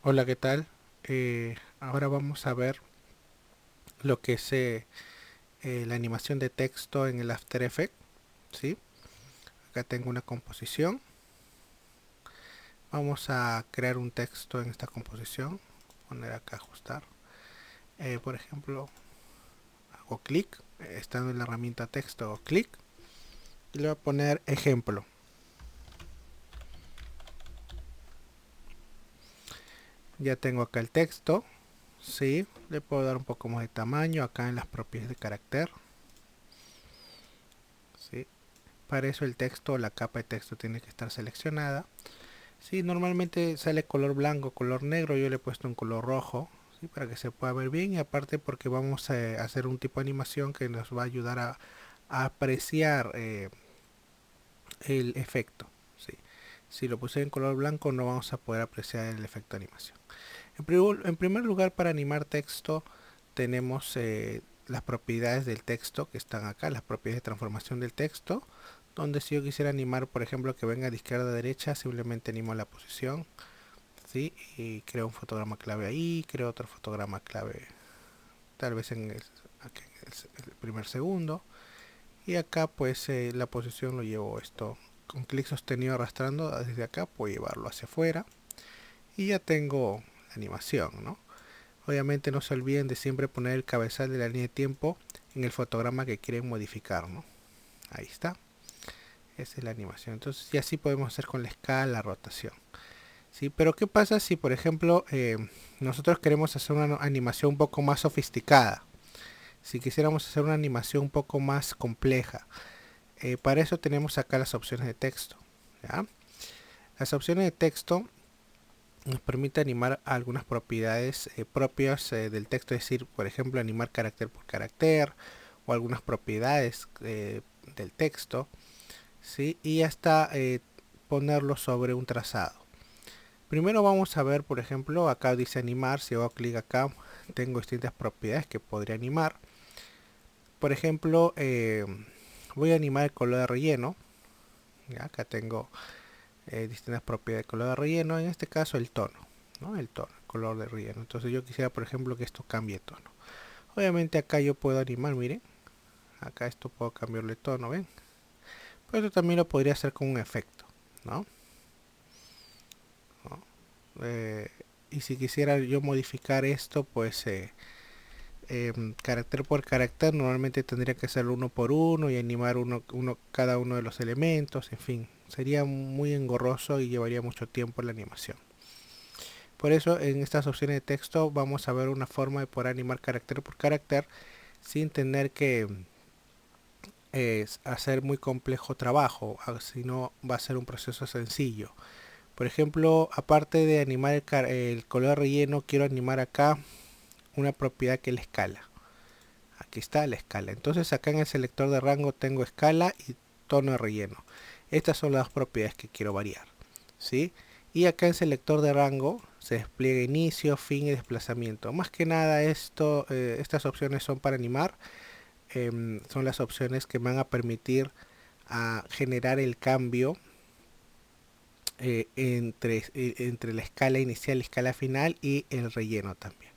Hola, ¿qué tal? Ahora vamos a ver lo que es la animación de texto en el After Effects, ¿sí? Acá tengo una composición. Vamos a crear un texto en esta composición. Poner acá ajustar. Por ejemplo, hago clic, estando en la herramienta texto, hago clic y le voy a poner ejemplo. Ya tengo acá el texto, ¿sí? Le puedo dar un poco más de tamaño acá en las propiedades de carácter, ¿sí? Para eso el texto, la capa de texto tiene que estar seleccionada. Sí, normalmente sale color blanco, color negro, yo le he puesto un color rojo, ¿sí? Para que se pueda ver bien, y aparte porque vamos a hacer un tipo de animación que nos va a ayudar a apreciar el efecto, ¿sí? Si lo puse en color blanco no vamos a poder apreciar el efecto de animación. En primer lugar, para animar texto tenemos las propiedades del texto que están acá, las propiedades de transformación del texto, donde si yo quisiera animar, por ejemplo, que venga de izquierda a derecha, simplemente animo la posición, ¿sí? Y creo un fotograma clave ahí, creo otro fotograma clave tal vez aquí en el primer segundo, y acá pues la posición lo llevo esto con clic sostenido arrastrando desde acá, puedo llevarlo hacia afuera y ya tengo la animación, ¿no? Obviamente no se olviden de siempre poner el cabezal de la línea de tiempo en el fotograma que quieren modificar, ¿no? Ahí está, esa es la animación. Entonces y así podemos hacer con la escala, la rotación. Sí, pero ¿qué pasa si, por ejemplo, nosotros queremos hacer una animación un poco más sofisticada? Si quisiéramos hacer una animación un poco más compleja, para eso tenemos acá las opciones de texto, ¿ya? Las opciones de texto nos permite animar algunas propiedades propias del texto, es decir, por ejemplo, animar carácter por carácter o algunas propiedades del texto, ¿sí? Y hasta ponerlo sobre un trazado. Primero vamos a ver, por ejemplo, acá dice animar, si hago clic acá, tengo distintas propiedades que podría animar. Por ejemplo, voy a animar el color de relleno. ¿Ya? Acá tengo distintas propiedades de color de relleno, en este caso el tono, ¿no? El tono, el color de relleno. Entonces yo quisiera, por ejemplo, que esto cambie de tono. Obviamente acá yo puedo animar, miren, acá esto puedo cambiarle tono, ¿ven? Pero esto también lo podría hacer con un efecto, ¿no? ¿No? Eh, y si quisiera yo modificar esto, pues carácter por carácter, normalmente tendría que hacerlo uno por uno y animar cada uno de los elementos, en fin, sería muy engorroso y llevaría mucho tiempo la animación. Por eso en estas opciones de texto vamos a ver una forma de poder animar carácter por carácter sin tener que hacer muy complejo trabajo, sino va a ser un proceso sencillo. Por ejemplo, aparte de animar el color relleno, quiero animar acá una propiedad que es la escala. Aquí está la escala. Entonces acá en el selector de rango tengo escala y tono de relleno. Estas son las dos propiedades que quiero variar, ¿sí? Y acá en selector de rango se despliega inicio, fin y desplazamiento. Más que nada estas opciones son para animar. Son las opciones que me van a permitir a generar el cambio entre la escala inicial y escala final y el relleno también.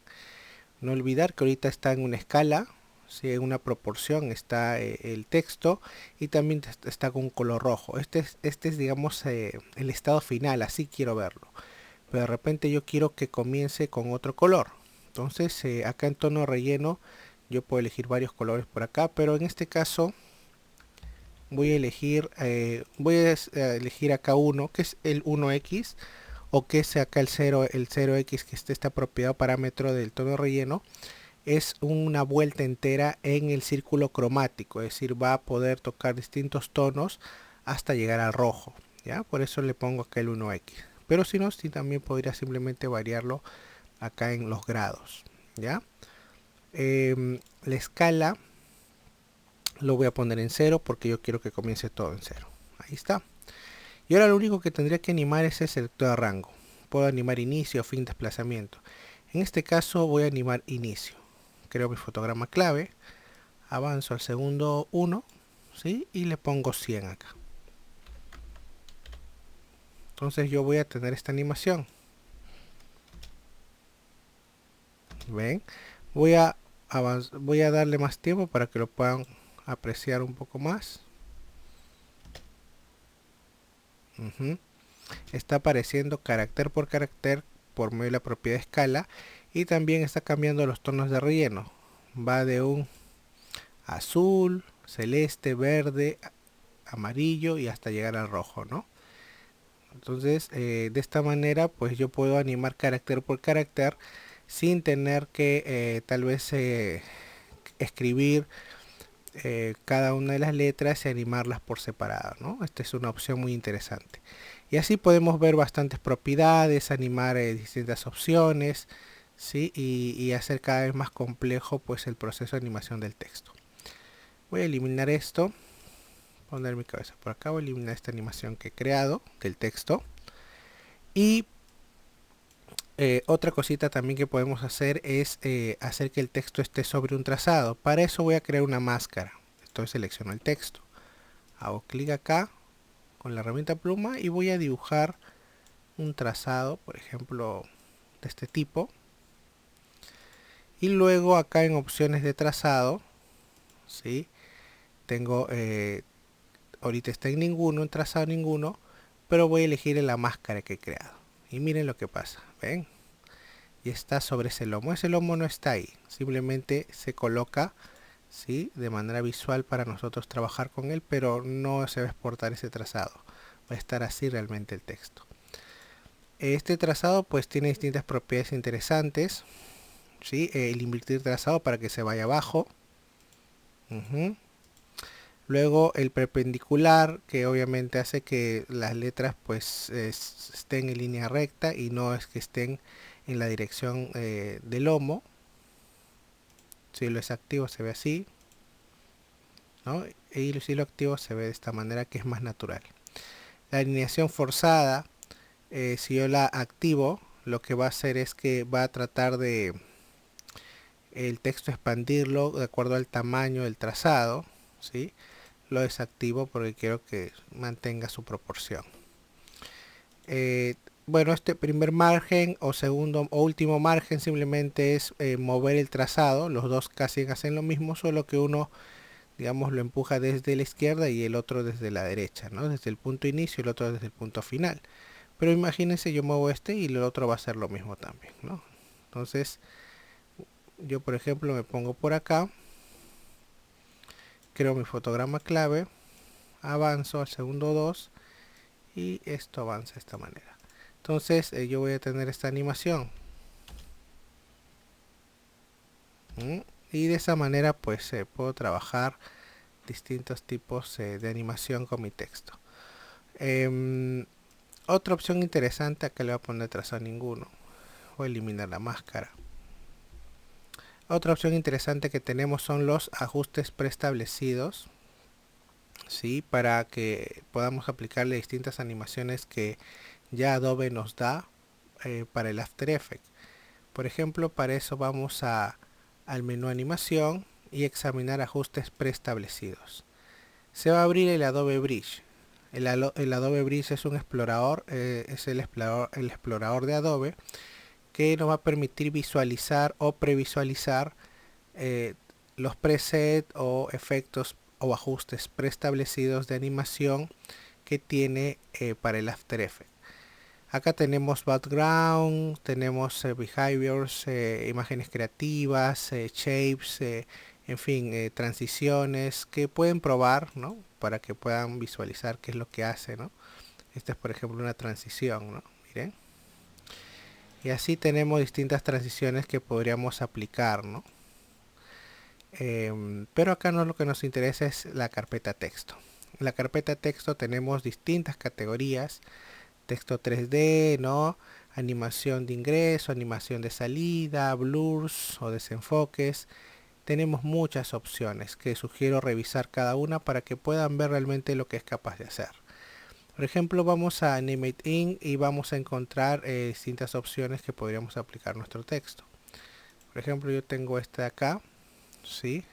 No olvidar que ahorita está en una escala, ¿sí? En una proporción está el texto y también está con un color rojo. Este es digamos, el estado final, así quiero verlo. Pero de repente yo quiero que comience con otro color. Entonces acá en tono relleno yo puedo elegir varios colores por acá, pero en este caso voy a elegir acá uno, que es el 1x, o que es acá el 0x, que es esta propiedad o parámetro del tono relleno, es una vuelta entera en el círculo cromático, es decir, va a poder tocar distintos tonos hasta llegar al rojo, ¿ya? Por eso le pongo acá el 1x. Pero si no, sí también podría simplemente variarlo acá en los grados, ¿ya? La escala lo voy a poner en 0 porque yo quiero que comience todo en 0. Ahí está. Y ahora lo único que tendría que animar es el selector de rango. Puedo animar inicio, fin, desplazamiento. En este caso voy a animar inicio. Creo mi fotograma clave, avanzo al segundo 1, ¿sí? Y le pongo 100 acá. Entonces yo voy a tener esta animación. ¿Ven? Voy a darle más tiempo para que lo puedan apreciar un poco más. Está apareciendo carácter por medio de la propiedad de escala, y también está cambiando los tonos de relleno. Va de un azul, celeste, verde, amarillo y hasta llegar al rojo, ¿no? Entonces, de esta manera, pues yo puedo animar carácter por carácter sin tener que tal vez escribir cada una de las letras y animarlas por separado, ¿no? Esta es una opción muy interesante. Y así podemos ver bastantes propiedades, animar distintas opciones, ¿sí? Y hacer cada vez más complejo pues el proceso de animación del texto. Voy a eliminar esto, poner mi cabeza por acá, voy a eliminar esta animación que he creado del texto. Y otra cosita también que podemos hacer es hacer que el texto esté sobre un trazado. Para eso voy a crear una máscara. Entonces selecciono el texto, hago clic acá con la herramienta pluma y voy a dibujar un trazado, por ejemplo, de este tipo. Y luego acá en opciones de trazado, ¿sí? Tengo, ahorita está en ninguno, en trazado ninguno, pero voy a elegir en la máscara que he creado. Y miren lo que pasa, ¿ven? Y está sobre ese lomo. Ese lomo no está ahí, simplemente se coloca, ¿sí? De manera visual para nosotros trabajar con él, pero no se va a exportar ese trazado. Va a estar así realmente el texto. Este trazado pues tiene distintas propiedades interesantes, ¿sí? El invertir trazado para que se vaya abajo. Luego el perpendicular, que obviamente hace que las letras pues estén en línea recta y no es que estén en la dirección del lomo. Si lo desactivo se ve así, ¿no? Y si lo activo se ve de esta manera, que es más natural. La alineación forzada, si yo la activo, lo que va a hacer es que va a tratar de el texto expandirlo de acuerdo al tamaño del trazado, ¿sí? Lo desactivo porque quiero que mantenga su proporción. Bueno, este primer margen o segundo o último margen simplemente es mover el trazado. Los dos casi hacen lo mismo, solo que uno, digamos, lo empuja desde la izquierda y el otro desde la derecha, ¿no? Desde el punto inicio y el otro desde el punto final. Pero imagínense, yo muevo este y el otro va a hacer lo mismo también, ¿no? Entonces, yo por ejemplo me pongo por acá, creo mi fotograma clave, avanzo al segundo 2 y esto avanza de esta manera. Entonces yo voy a tener esta animación. Y de esa manera pues puedo trabajar distintos tipos de animación con mi texto. Otra opción interesante, acá le voy a poner trazado ninguno. Voy a eliminar la máscara. Otra opción interesante que tenemos son los ajustes preestablecidos, ¿sí? Para que podamos aplicarle distintas animaciones que ya Adobe nos da para el After Effects. Por ejemplo, para eso vamos al menú animación y examinar ajustes preestablecidos. Se va a abrir el Adobe Bridge. El Adobe Bridge es un explorador, es el explorador de Adobe, que nos va a permitir visualizar o previsualizar los presets o efectos o ajustes preestablecidos de animación que tiene para el After Effects. Acá tenemos background, tenemos behaviors, imágenes creativas, shapes, en fin, transiciones que pueden probar, ¿no? Para que puedan visualizar qué es lo que hace, ¿no? Esta es por ejemplo una transición, ¿no? Miren. Y así tenemos distintas transiciones que podríamos aplicar, ¿no? Pero acá no, lo que nos interesa es la carpeta texto. En la carpeta texto tenemos distintas categorías: texto 3D, ¿no? Animación de ingreso, animación de salida, blurs o desenfoques. Tenemos muchas opciones que sugiero revisar cada una para que puedan ver realmente lo que es capaz de hacer. Por ejemplo, vamos a Animate In y vamos a encontrar distintas opciones que podríamos aplicar a nuestro texto. Por ejemplo, yo tengo esta de acá, ¿sí?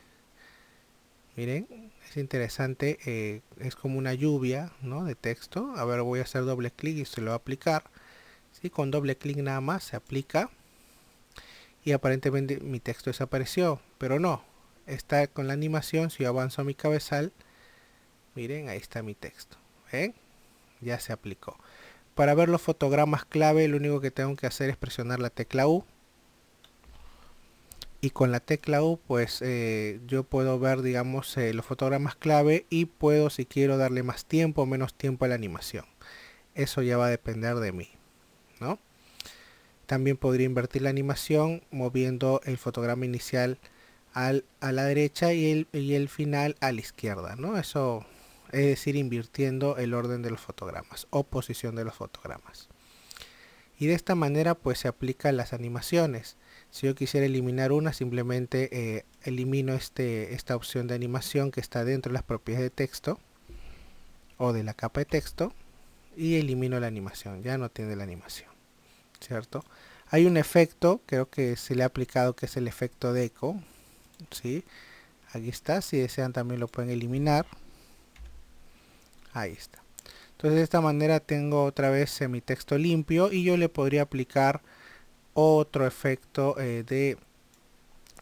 Miren, es interesante, es como una lluvia, ¿no? De texto. A ver, voy a hacer doble clic y se lo va a aplicar. ¿Sí? Con doble clic nada más se aplica. y aparentemente mi texto desapareció, pero no, está con la animación. Si yo avanzo a mi cabezal, miren, ahí está mi texto. ¿Ven? Ya se aplicó. Para ver los fotogramas clave, lo único que tengo que hacer es presionar la tecla U. Y con la tecla U, pues yo puedo ver, digamos, los fotogramas clave, y puedo, si quiero, darle más tiempo o menos tiempo a la animación. Eso ya va a depender de mí, ¿no? También podría invertir la animación moviendo el fotograma inicial a la derecha y el final a la izquierda, ¿no? Eso es decir, invirtiendo el orden de los fotogramas o posición de los fotogramas. Y de esta manera pues se aplican las animaciones. Si yo quisiera eliminar una, simplemente elimino esta opción de animación que está dentro de las propiedades de texto o de la capa de texto, y elimino la animación. Ya no tiene la animación, ¿cierto? Hay un efecto, creo que se le ha aplicado, que es el efecto de eco, ¿sí? Aquí está, si desean también lo pueden eliminar. Ahí está. Entonces de esta manera tengo otra vez mi texto limpio, y yo le podría aplicar otro efecto de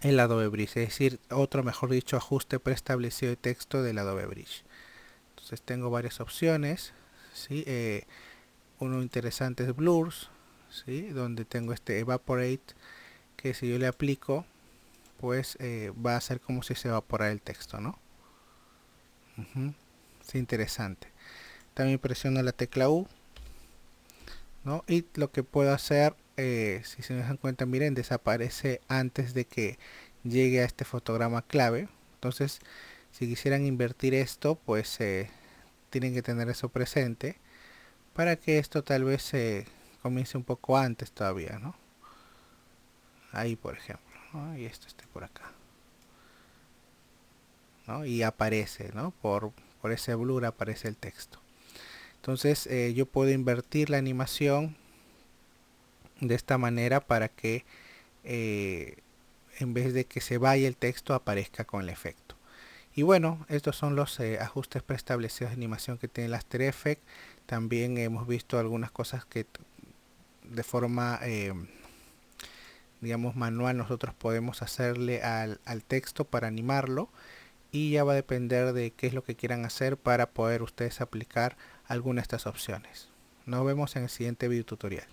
el Adobe Bridge, es decir, otro, mejor dicho, ajuste preestablecido de texto del Adobe Bridge. Entonces tengo varias opciones, ¿sí? Uno interesante es Blurs, ¿sí? Donde tengo este Evaporate, que si yo le aplico, pues va a hacer como si se evaporara el texto, ¿no? Es interesante. También presiono la tecla U, ¿no? Y lo que puedo hacer, si se dan cuenta, miren, desaparece antes de que llegue a este fotograma clave. Entonces, si quisieran invertir esto, pues tienen que tener eso presente, para que esto tal vez comience un poco antes todavía, ¿no? Ahí, por ejemplo, ¿no? Y esto esté por acá, ¿no? Y aparece, ¿no? Por ese blur aparece el texto. Entonces yo puedo invertir la animación de esta manera para que en vez de que se vaya el texto, aparezca con el efecto. Y bueno, estos son los ajustes preestablecidos de animación que tiene el After Effects. También hemos visto algunas cosas que de forma digamos manual nosotros podemos hacerle al texto para animarlo, y ya va a depender de qué es lo que quieran hacer para poder ustedes aplicar alguna de estas opciones. Nos vemos en el siguiente video tutorial.